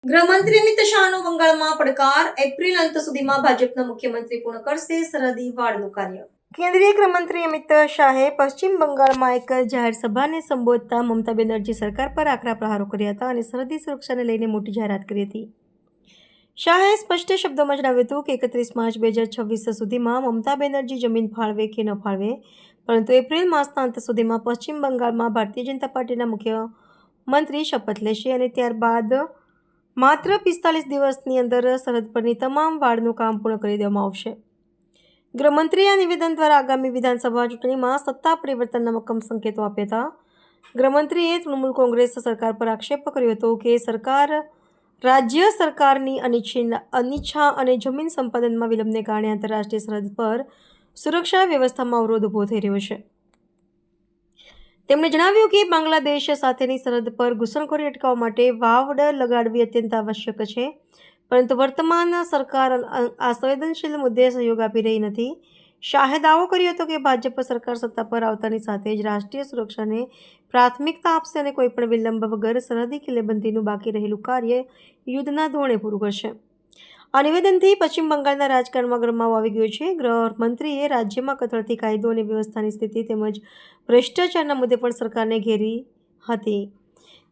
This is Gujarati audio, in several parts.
ગૃહમંત્રી અમિત શાહનો બંગાળમાં પડકાર, એપ્રિલ અંત સુધીમાં ભાજપના મુખ્યમંત્રી પૂર્ણ કરશે સરહદી વાડનું કાર્ય. કેન્દ્રીય ગૃહમંત્રી અમિત શાહે પશ્ચિમ બંગાળમાં એક જાહેર સભાને સંબોધતા મમતા બેનર્જી સરકાર પર આકરા પ્રહારો કર્યા હતા અને સરહદી સુરક્ષાને લઈને મોટી જાહેરાત કરી હતી. શાહે સ્પષ્ટ શબ્દોમાં જણાવ્યું હતું કે 31 માર્ચ 2026 સુધીમાં મમતા બેનર્જી જમીન ફાળવે કે ન ફાળવે, પરંતુ એપ્રિલ માસના અંત સુધીમાં પશ્ચિમ બંગાળમાં ભારતીય જનતા પાર્ટીના મુખ્યમંત્રી શપથ લેશે અને ત્યારબાદ માત્ર 45 દિવસની અંદર સરહદ પરની તમામ વાડનું કામ પૂર્ણ કરી દેવામાં આવશે. ગૃહમંત્રીએ આ નિવેદન દ્વારા આગામી વિધાનસભા ચૂંટણીમાં સત્તા પરિવર્તનના મક્કમ સંકેતો આપ્યા હતા. ગૃહમંત્રીએ તૃણમૂલ કોંગ્રેસ સરકાર પર આક્ષેપ કર્યો હતો કે સરકાર રાજ્ય સરકારની અનિચ્છા અને જમીન સંપાદનમાં વિલંબને કારણે આંતરરાષ્ટ્રીય સરહદ પર સુરક્ષા વ્યવસ્થામાં અવરોધ ઊભો થઈ રહ્યો છે. તેમણે જણાવ્યું કે બાંગ્લાદેશ સાથેની સરહદ પર ઘૂસણખોરી અટકાવવા માટે વાવડ લગાડવી અત્યંત આવશ્યક છે, પરંતુ વર્તમાન સરકાર આ સંવેદનશીલ મુદ્દે સહયોગ આપી રહી નથી. શાહે દાવો કર્યો હતો કે ભાજપ સરકાર સત્તા પર આવતાની સાથે જ રાષ્ટ્રીય સુરક્ષાને પ્રાથમિકતા આપશે અને કોઈપણ વિલંબ વગર સરહદી કિલ્લેબંધીનું બાકી રહેલું કાર્ય યુદ્ધના ધોરણે પૂરું કરશે. આ નિવેદનથી પશ્ચિમ બંગાળના રાજકારણમાં ગરમાવો આવી ગયો છે. ગૃહમંત્રીએ રાજ્યમાં કથળતી કાયદો અને વ્યવસ્થાની સ્થિતિ તેમજ ભ્રષ્ટાચારના મુદ્દે પણ સરકારને ઘેરી હતી.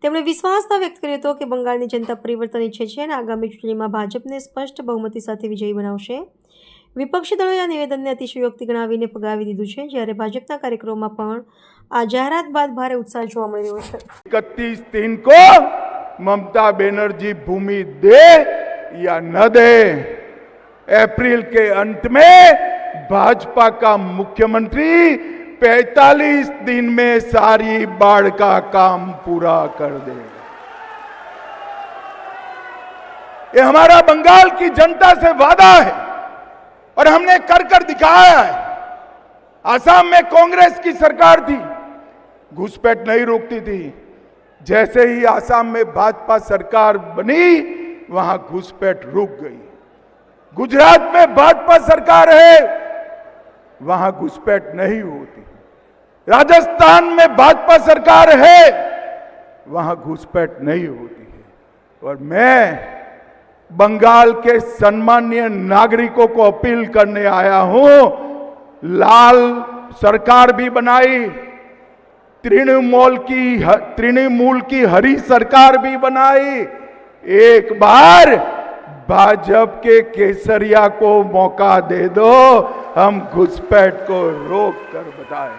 તેમણે વિશ્વાસ વ્યક્ત કર્યો હતો કે બંગાળની જનતા પરિવર્તન ઈચ્છે છે અને આગામી ચૂંટણીમાં ભાજપને સ્પષ્ટ બહુમતી સાથે વિજયી બનાવશે. વિપક્ષી દળોએ આ નિવેદનને અતિશયોક્તિ ગણાવીને ફગાવી દીધું છે, જ્યારે ભાજપના કાર્યક્રમોમાં પણ આ જાહેરાત બાદ ભારે ઉત્સાહ જોવા મળી રહ્યો છે. 31 કો મમતા બેનર્જી ભૂમि દે या न दे, अप्रैल के अंत में भाजपा का मुख्यमंत्री 45 दिन में सारी बाढ़ का काम पूरा कर देगा. ये हमारा बंगाल की जनता से वादा है और हमने कर दिखाया है. आसाम में कांग्रेस की सरकार थी, घुसपैठ नहीं रोकती थी. जैसे ही आसाम में भाजपा सरकार बनी, वहां घुसपैठ रुक गई. गुजरात में भाजपा सरकार है, वहां घुसपैठ नहीं होती. राजस्थान में भाजपा सरकार है, वहां घुसपैठ नहीं होती है. और मैं बंगाल के सम्मानीय नागरिकों को अपील करने आया हूं, लाल सरकार भी बनाई, तृणमूल की हरी सरकार भी बनाई. एक बार भाजपा के केसरिया को मौका दे दो, हम घुसपैठ को रोक कर बताएं.